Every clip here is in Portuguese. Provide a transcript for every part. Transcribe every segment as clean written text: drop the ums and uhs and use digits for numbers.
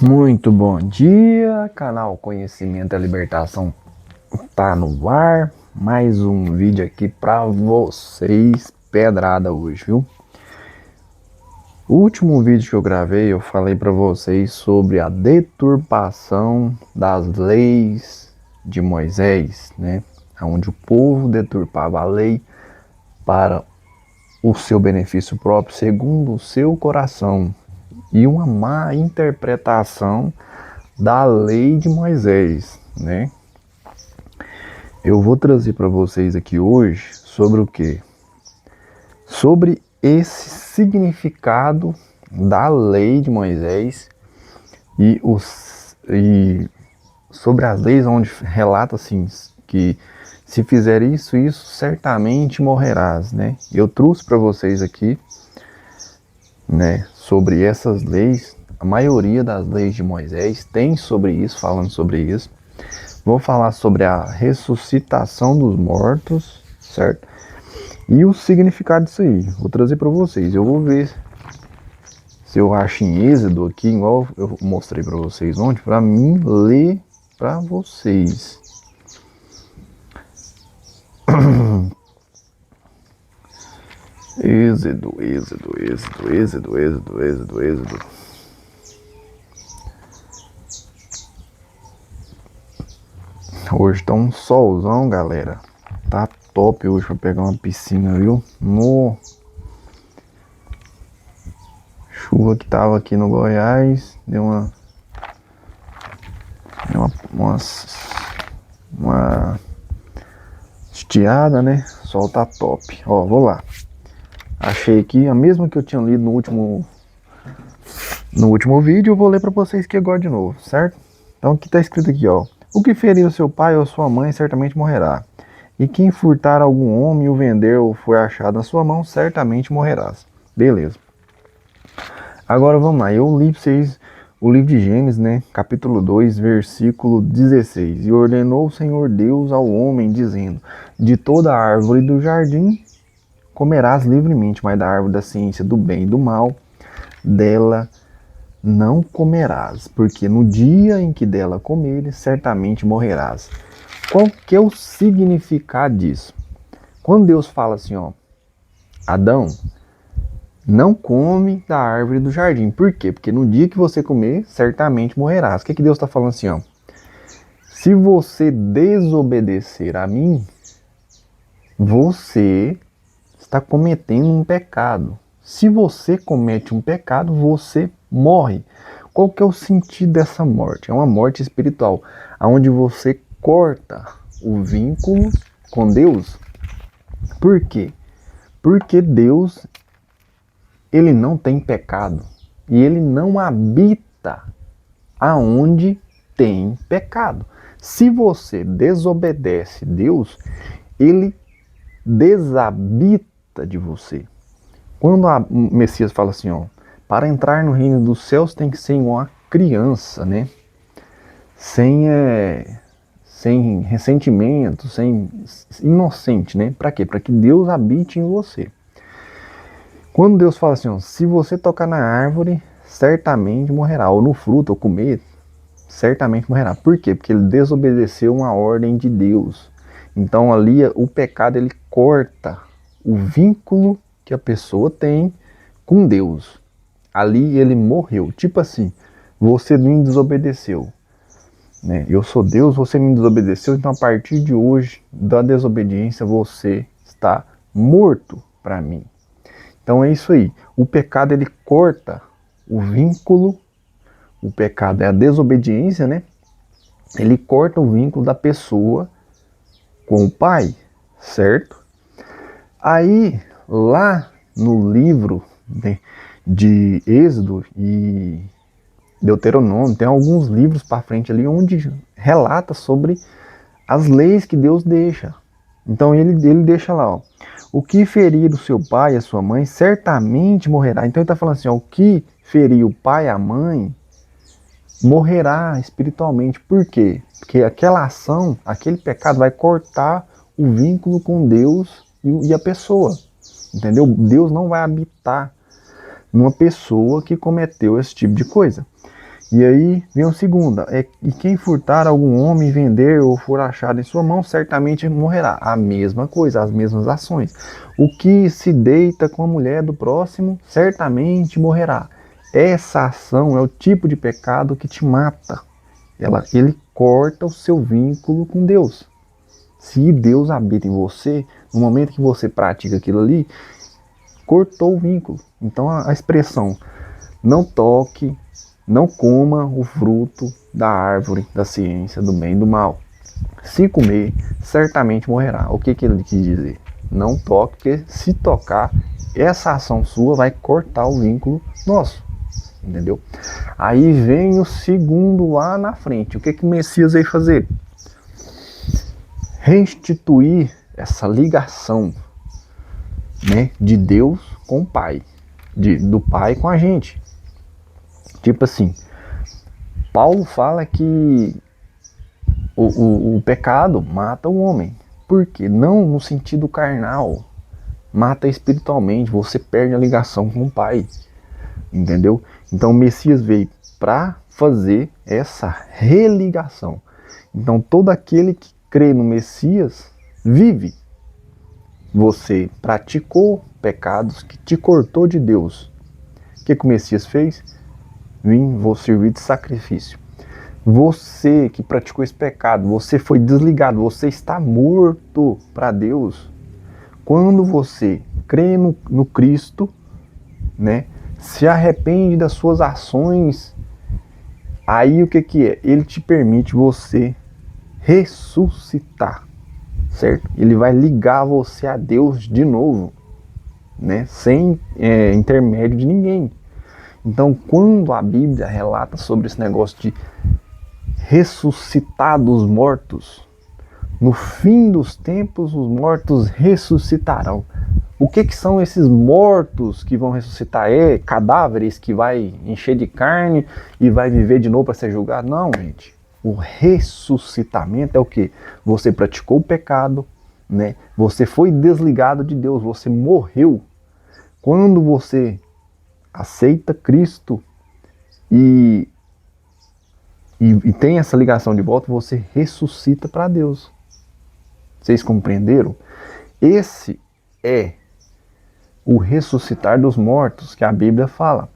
Muito bom dia, canal Conhecimento e Libertação tá no ar. Mais um vídeo aqui pra vocês, pedrada hoje, viu? O último vídeo que eu gravei, eu falei pra vocês sobre a deturpação das leis de Moisés, né? Onde o povo deturpava a lei para o seu benefício próprio, segundo o seu coração, e uma má interpretação da lei de Moisés, né? Eu vou trazer para vocês aqui hoje sobre o quê? Sobre esse significado da lei de Moisés e sobre as leis onde relata assim que se fizer isso, certamente morrerás, né? Eu trouxe para vocês aqui, né, sobre essas leis. A maioria das leis de Moisés tem sobre isso, falando sobre isso. Vou falar sobre a ressuscitação dos mortos, certo? E o significado disso aí. Vou trazer para vocês. Eu vou ver se eu acho em Êxodo aqui, igual eu mostrei para vocês ontem, para mim ler para vocês. Êxodo. Hoje tá um solzão, galera. Tá top hoje pra pegar uma piscina, viu? No chuva que tava aqui no Goiás, deu uma estiada, né? O sol tá top. Ó, vou lá. Achei aqui a mesma que eu tinha lido no último vídeo. Eu vou ler pra vocês aqui agora de novo, certo? Então aqui tá escrito aqui, ó. O que ferir o seu pai ou sua mãe certamente morrerá. E quem furtar algum homem e o vender ou for achado na sua mão, certamente morrerás. Beleza. Agora vamos lá. Eu li pra vocês o livro de Gênesis, né? Capítulo 2, versículo 16. E ordenou o Senhor Deus ao homem, dizendo: de toda a árvore do jardim comerás livremente, mas da árvore da ciência do bem e do mal, dela não comerás, porque no dia em que dela comeres, certamente morrerás. Qual que é o significado disso? Quando Deus fala assim, ó, Adão, não come da árvore do jardim. Por quê? Porque no dia que você comer, certamente morrerás. O que Deus está falando assim, ó? Se você desobedecer a mim, você está cometendo um pecado. Se você comete um pecado, você morre. Qual que é o sentido dessa morte? É uma morte espiritual, onde você corta o vínculo com Deus. Por quê? Porque Deus, ele não tem pecado e ele não habita aonde tem pecado. Se você desobedece Deus, ele desabita de você. Quando o Messias fala assim, ó, para entrar no reino dos céus tem que ser igual uma criança, né? Sem ressentimento, sem inocente, né? Para quê? Para que Deus habite em você. Quando Deus fala assim, ó, se você tocar na árvore, certamente morrerá, ou no fruto, ou comer, certamente morrerá. Por quê? Porque ele desobedeceu uma ordem de Deus. Então ali o pecado, ele corta o vínculo que a pessoa tem com Deus. Ali ele morreu. Tipo assim, você me desobedeceu, né? Eu sou Deus, você me desobedeceu, então a partir de hoje, da desobediência, você está morto para mim. Então é isso aí. O pecado, ele corta o vínculo. O pecado é a desobediência, né? Ele corta o vínculo da pessoa com o pai, certo? Aí, lá no livro de Êxodo e Deuteronômio, tem alguns livros para frente ali onde relata sobre as leis que Deus deixa. Então ele deixa lá, ó, o que ferir o seu pai e a sua mãe certamente morrerá. Então ele está falando assim, ó, o que ferir o pai e a mãe morrerá espiritualmente. Por quê? Porque aquela ação, aquele pecado vai cortar o vínculo com Deus e a pessoa. Entendeu? Deus não vai habitar numa pessoa que cometeu esse tipo de coisa. E aí vem o segundo, e quem furtar algum homem, vender ou for achado em sua mão, certamente morrerá. A mesma coisa, as mesmas ações. O que se deita com a mulher do próximo, certamente morrerá. Essa ação é o tipo de pecado que te mata. Ele corta o seu vínculo com Deus. Se Deus habita em você, no momento que você pratica aquilo ali, cortou o vínculo. Então a expressão não toque, não coma o fruto da árvore da ciência do bem e do mal. Se comer, certamente morrerá. O que ele quis dizer? Não toque, porque se tocar, essa ação sua vai cortar o vínculo nosso. Entendeu? Aí vem o segundo lá na frente. O que o Messias veio fazer? Restituir essa ligação, né, de Deus com o Pai, do Pai com a gente. Tipo assim, Paulo fala que o pecado mata o homem. Por quê? Não no sentido carnal, mata espiritualmente, você perde a ligação com o Pai, entendeu? Então o Messias veio para fazer essa religação. Então todo aquele que crê no Messias vive. Você praticou pecados que te cortou de Deus. O que o Messias fez? Vim, vou servir de sacrifício. Você que praticou esse pecado, você foi desligado, você está morto para Deus. Quando você crê no Cristo, né, se arrepende das suas ações, aí o que é? Ele te permite você ressuscitar, certo? Ele vai ligar você a Deus de novo, né, sem intermédio de ninguém. Então, quando a Bíblia relata sobre esse negócio de ressuscitar dos mortos, no fim dos tempos os mortos ressuscitarão. O que são esses mortos que vão ressuscitar? É cadáveres que vai encher de carne e vai viver de novo para ser julgado? Não, gente. O ressuscitamento é o que? Você praticou o pecado, né? Você foi desligado de Deus, você morreu. Quando você aceita Cristo e tem essa ligação de volta, você ressuscita para Deus. Vocês compreenderam? Esse é o ressuscitar dos mortos que a Bíblia fala.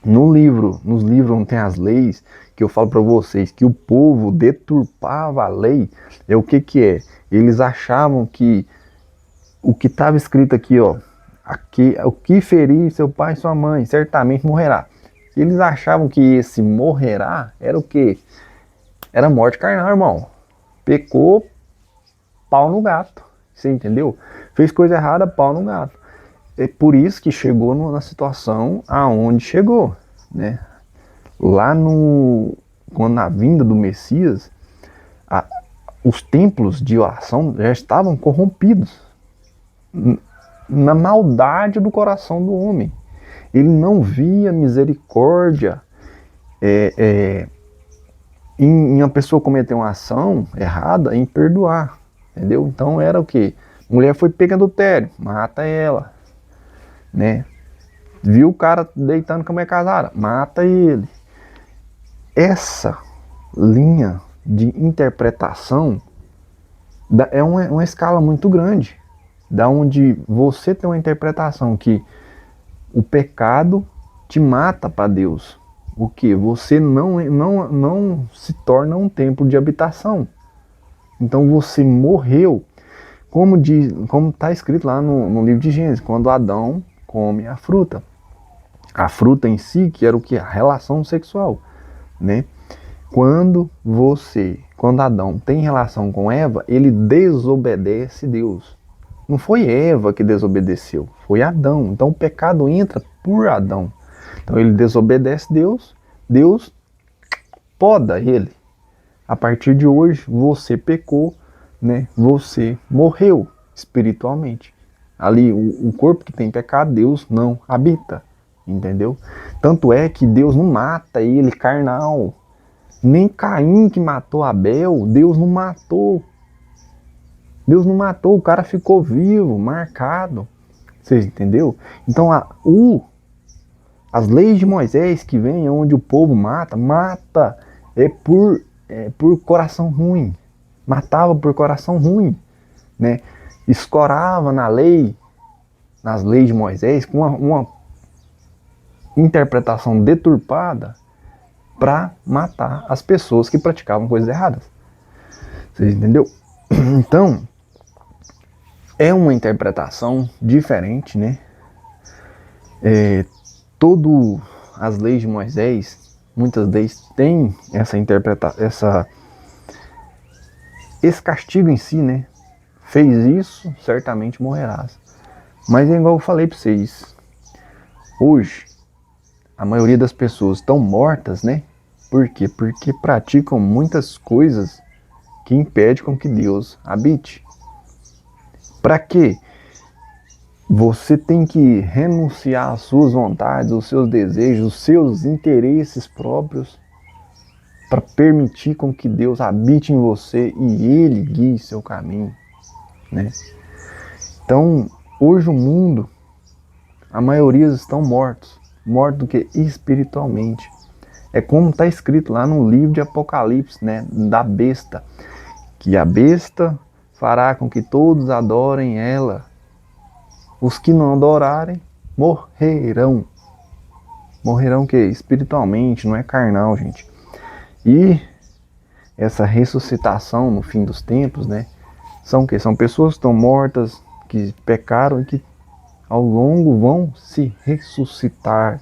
Nos livros onde tem as leis, que eu falo para vocês que o povo deturpava a lei, é o que é? Eles achavam que o que estava escrito aqui, ó, o que ferir seu pai e sua mãe, certamente morrerá. Eles achavam que esse morrerá era o quê? Era morte carnal, irmão. Pecou, pau no gato. Você entendeu? Fez coisa errada, pau no gato. É por isso que chegou na situação aonde chegou, né? Lá quando na vinda do Messias, os templos de oração já estavam corrompidos na maldade do coração do homem. Ele não via misericórdia em uma pessoa cometer uma ação errada, em perdoar, entendeu? Então era o que? Mulher foi pega em adultério, mata ela, né? Viu o cara deitando com a mulher casada, mata ele. Essa linha de interpretação é uma escala muito grande, da onde você tem uma interpretação que o pecado te mata para Deus. O que? Você não se torna um templo de habitação. Então você morreu, como está escrito lá no livro de Gênesis, quando Adão come a fruta. A fruta em si, que era o que? A relação sexual, né? Quando Adão tem relação com Eva, ele desobedece Deus. Não foi Eva que desobedeceu, foi Adão. Então o pecado entra por Adão. Então ele desobedece Deus, Deus poda ele. A partir de hoje você pecou, né? Você morreu espiritualmente. Ali o corpo que tem pecado, Deus não habita, entendeu? Tanto é que Deus não mata ele carnal. Nem Caim que matou Abel, Deus não matou. Deus não matou, o cara ficou vivo, marcado. Vocês entenderam? Então As leis de Moisés que vêm onde o povo mata por coração ruim. Matava por coração ruim, né? Escorava na lei, nas leis de Moisés, com uma interpretação deturpada para matar as pessoas que praticavam coisas erradas. Você entendeu? Então, é uma interpretação diferente, né? Todo as leis de Moisés, muitas leis têm esse castigo em si, né? Fez isso, certamente morrerás. Mas é igual eu falei para vocês, hoje a maioria das pessoas estão mortas, né? Por quê? Porque praticam muitas coisas que impedem com que Deus habite. Para quê? Você tem que renunciar às suas vontades, aos seus desejos, os seus interesses próprios para permitir com que Deus habite em você e Ele guie seu caminho, né? Então, hoje o mundo, a maioria estão mortos do que espiritualmente. É como está escrito lá no livro de Apocalipse, né, da besta, que a besta fará com que todos adorem ela. Os que não adorarem morrerão. Morrerão que espiritualmente, não é carnal, gente. E essa ressuscitação no fim dos tempos, né? São que são pessoas que estão mortas, que pecaram e que ao longo vão se ressuscitar,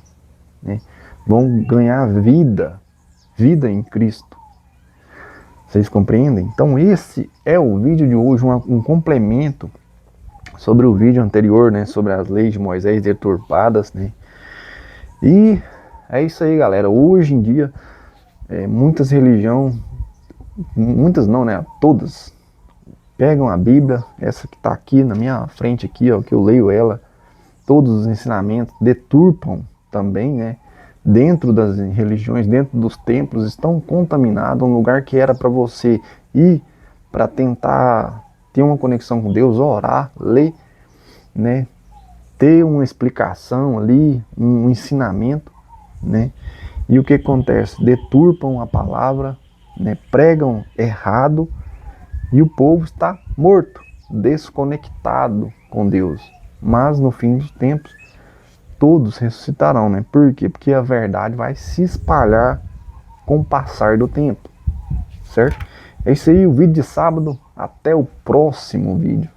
né? Vão ganhar vida em Cristo. Vocês compreendem? Então esse é o vídeo de hoje, um complemento sobre o vídeo anterior, né? Sobre as leis de Moisés deturpadas, né? E é isso aí, galera. Hoje em dia, muitas religiões, muitas não, né? Todas pegam a Bíblia, essa que está aqui na minha frente aqui, ó, que eu leio ela, todos os ensinamentos deturpam também, né? Dentro das religiões, dentro dos templos, estão contaminados. Um lugar que era para você ir para tentar ter uma conexão com Deus, orar, ler, né? Ter uma explicação ali, um ensinamento, né? E o que acontece? Deturpam a palavra, né? Pregam errado e o povo está morto, desconectado com Deus. Mas no fim dos tempos, todos ressuscitarão, né? Por quê? Porque a verdade vai se espalhar com o passar do tempo, certo? É isso aí, o vídeo de sábado. Até o próximo vídeo.